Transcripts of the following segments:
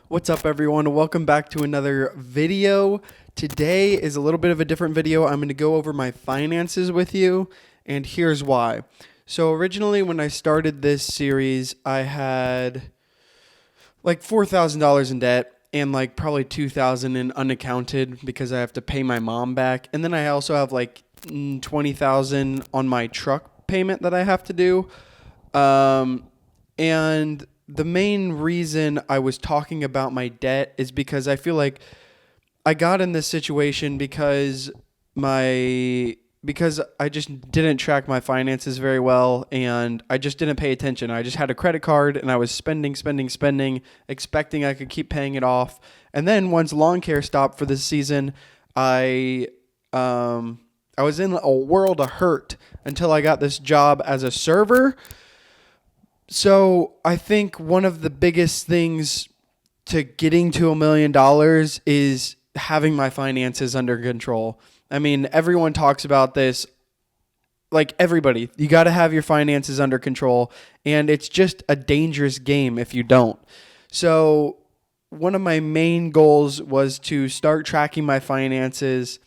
What's up, everyone? Welcome back to another video. Today is a little bit of a different video. I'm going to go over my finances with you, and here's why. So originally when I started this series, I had like $4,000 in debt and like probably 2,000 in unaccounted because I have to pay my mom back. And then I also have like 20,000 on my truck payment that I have to do. And the main reason I was talking about my debt is because I feel like I got in this situation because I just didn't track my finances very well, and I just didn't pay attention. I just had a credit card and I was spending, expecting I could keep paying it off. And then once lawn care stopped for this season, I I was in a world of hurt until I got this job as a server. So I think one of the biggest things to getting to $1 million is having my finances under control. I mean, everyone talks about this, like everybody. You got to have your finances under control, and it's just a dangerous game if you don't. So one of my main goals was to start tracking my finances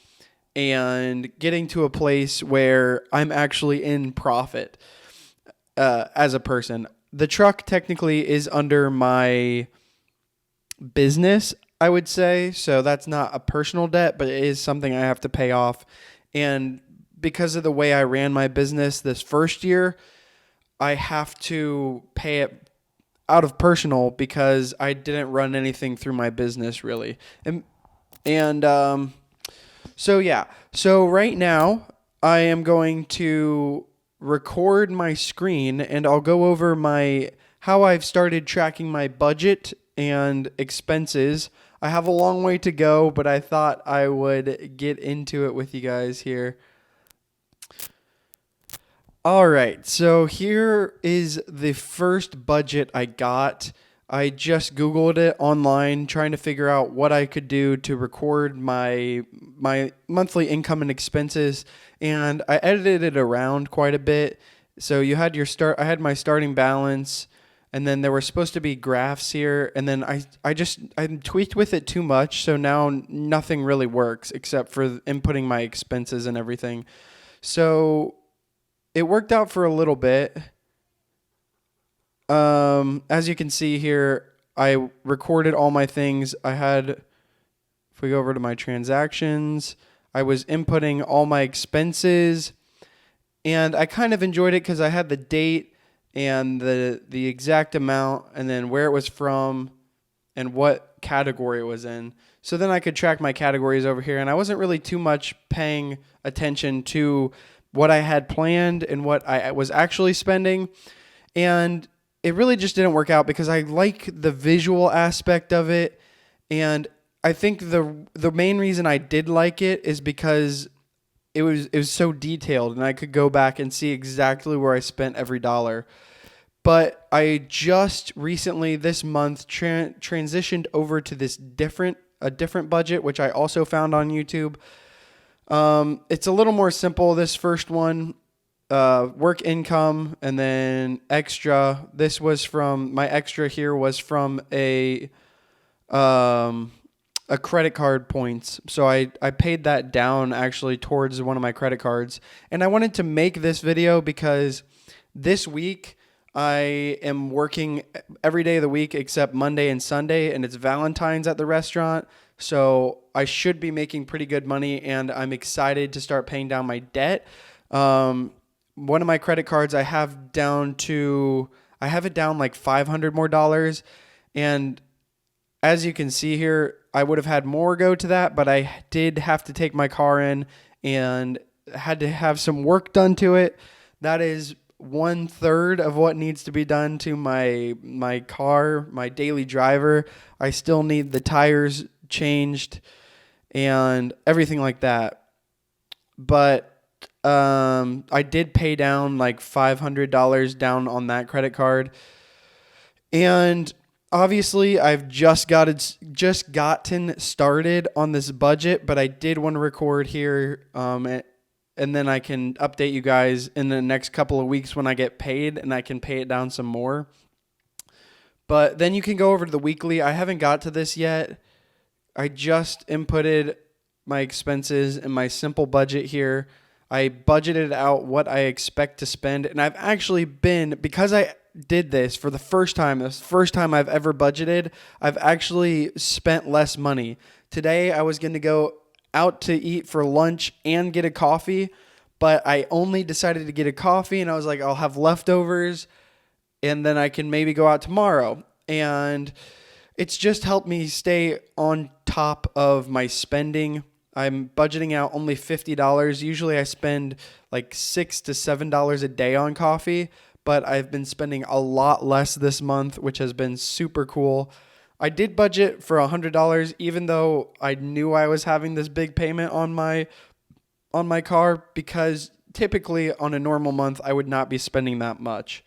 and getting to a place where I'm actually in profit as a person. The truck technically is under my business, I would say. So that's not a personal debt, but it is something I have to pay off. And because of the way I ran my business this first year, I have to pay it out of personal because I didn't run anything through my business really. So right now I am going to record my screen and I'll go over how I've started tracking my budget and expenses. I have a long way to go, but I thought I would get into it with you guys here. All right, so here is the first budget I got. I just Googled it online trying to figure out what I could do to record my monthly income and expenses, and I edited it around quite a bit. So you had I had my starting balance, and then there were supposed to be graphs here, and then I tweaked with it too much, so now nothing really works except for inputting my expenses and everything. So it worked out for a little bit. As you can see here, I recorded all my things. If we go over to my transactions, I was inputting all my expenses, and I kind of enjoyed it because I had the date and the exact amount, and then where it was from and what category it was in. So then I could track my categories over here, and I wasn't really too much paying attention to what I had planned and what I was actually spending. And it really just didn't work out because I like the visual aspect of it. And I think the main reason I did like it is because it was so detailed and I could go back and see exactly where I spent every dollar. But I just recently this month transitioned over to a different budget, which I also found on YouTube. It's a little more simple. This first one, work income, and then extra. My extra here was from a credit card points. So I paid that down actually towards one of my credit cards. And I wanted to make this video because this week I am working every day of the week except Monday and Sunday, and it's Valentine's at the restaurant. So I should be making pretty good money, and I'm excited to start paying down my debt. One of my credit cards I have it down like $500 more. And as you can see here, I would have had more go to that, but I did have to take my car in and had to have some work done to it. That is 1/3 of what needs to be done to my car, my daily driver. I still need the tires changed and everything like that. But I did pay down like $500 down on that credit card. And obviously I've just gotten started on this budget, but I did want to record here and then I can update you guys in the next couple of weeks when I get paid and I can pay it down some more. But then you can go over to the weekly. I haven't got to this yet. I just inputted my expenses and my simple budget here. I budgeted out what I expect to spend, and I've actually been, because I did this for the first time, this first time I've ever budgeted, I've actually spent less money. Today I was going to go out to eat for lunch and get a coffee, but I only decided to get a coffee, and I was like, I'll have leftovers and then I can maybe go out tomorrow. And it's just helped me stay on top of my spending. I'm budgeting out only $50. Usually I spend like $6 to $7 a day on coffee, but I've been spending a lot less this month, which has been super cool. I did budget for $100, even though I knew I was having this big payment on my car, because typically on a normal month I would not be spending that much.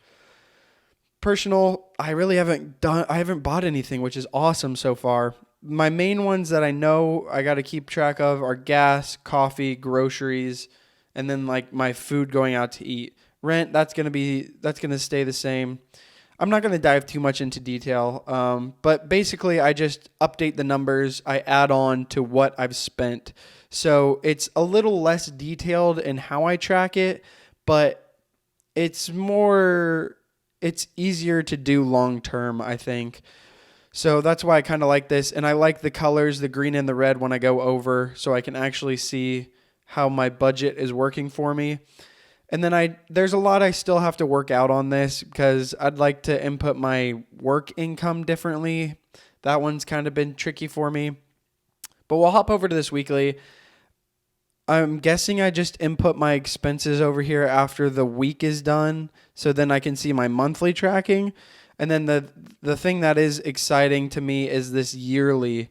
Personal, I haven't bought anything, which is awesome so far. My main ones that I know I got to keep track of are gas, coffee, groceries, and then like my food going out to eat. Rent, that's going to stay the same. I'm not going to dive too much into detail, but basically I just update the numbers. I add on to what I've spent. So it's a little less detailed in how I track it, but it's easier to do long term, I think. So that's why I kind of like this. And I like the colors, the green and the red, when I go over, so I can actually see how my budget is working for me. And then there's a lot I still have to work out on this, because I'd like to input my work income differently. That one's kind of been tricky for me. But we'll hop over to this weekly. I'm guessing I just input my expenses over here after the week is done, so then I can see my monthly tracking. And then the thing that is exciting to me is this yearly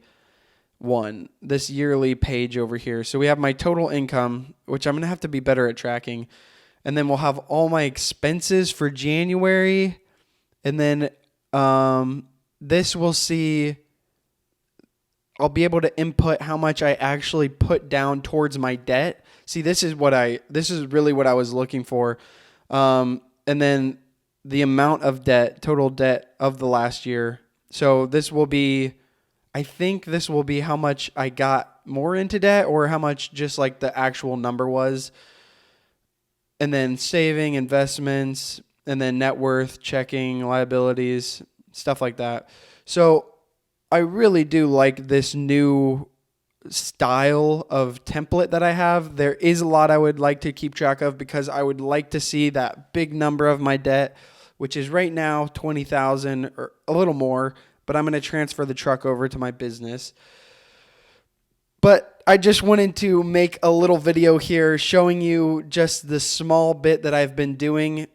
page over here. So we have my total income, which I'm going to have to be better at tracking. And then we'll have all my expenses for January. And then this will see, I'll be able to input how much I actually put down towards my debt. See, this is really what I was looking for. And then the amount of debt, total debt of the last year. So I think this will be how much I got more into debt, or how much just like the actual number was. And then saving, investments, and then net worth, checking, liabilities, stuff like that. So I really do like this new style of template that I have. There is a lot I would like to keep track of, because I would like to see that big number of my debt, which is right now $20,000 or a little more, but I'm going to transfer the truck over to my business. But I just wanted to make a little video here showing you just the small bit that I've been doing.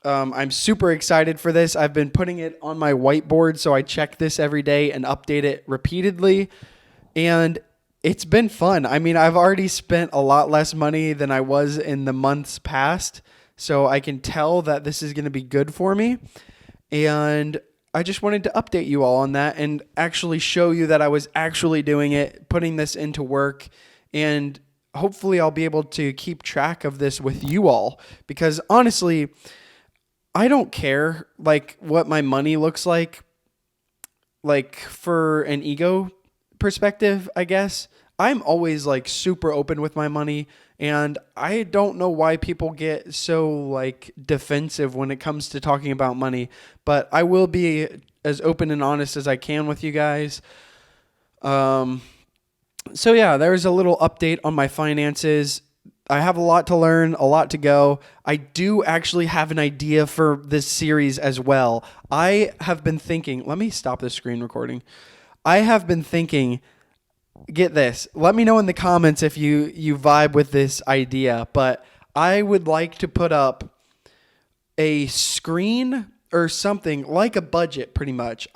I'm super excited for this. I've been putting it on my whiteboard, so I check this every day and update it repeatedly. And it's been fun. I mean, I've already spent a lot less money than I was in the months past, so I can tell that this is going to be good for me. And I just wanted to update you all on that and actually show you that I was actually doing it, putting this into work, and hopefully I'll be able to keep track of this with you all, because honestly, I don't care like what my money looks like for an ego perspective, I guess. I'm always like super open with my money, and I don't know why people get so like defensive when it comes to talking about money, but I will be as open and honest as I can with you guys. So yeah, there's a little update on my finances. I have a lot to learn, a lot to go. I do actually have an idea for this series as well. I have been thinking, let me stop the screen recording. I have been thinking, get this, let me know in the comments if you vibe with this idea, but I would like to put up a screen or something like a budget, pretty much.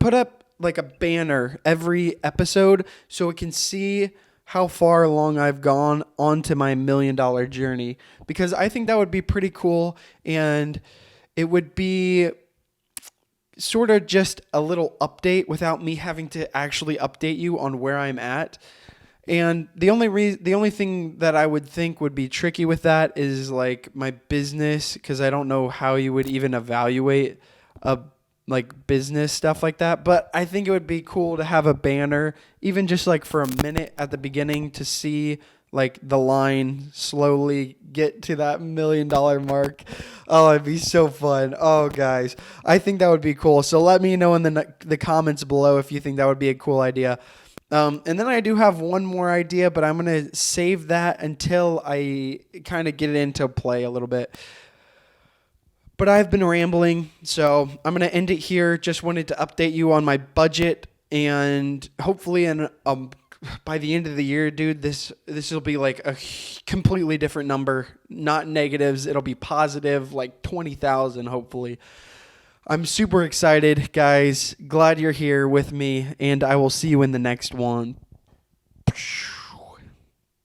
Put up like a banner every episode so it can see how far along I've gone onto my $1 million journey, because I think that would be pretty cool, and it would be sort of just a little update without me having to actually update you on where I'm at. And the only thing that I would think would be tricky with that is like my business, because I don't know how you would even evaluate like business stuff like that. But I think it would be cool to have a banner, even just like for a minute at the beginning, to see like the line slowly get to that $1 million mark. Oh, it'd be so fun. Oh, guys, I think that would be cool. So let me know in the comments below if you think that would be a cool idea. And then I do have one more idea, but I'm going to save that until I kind of get it into play a little bit. But I've been rambling, so I'm going to end it here. Just wanted to update you on my budget, and hopefully by the end of the year, dude, this will be like a completely different number, not negatives. It'll be positive, like 20,000, hopefully. I'm super excited, guys. Glad you're here with me, and I will see you in the next one.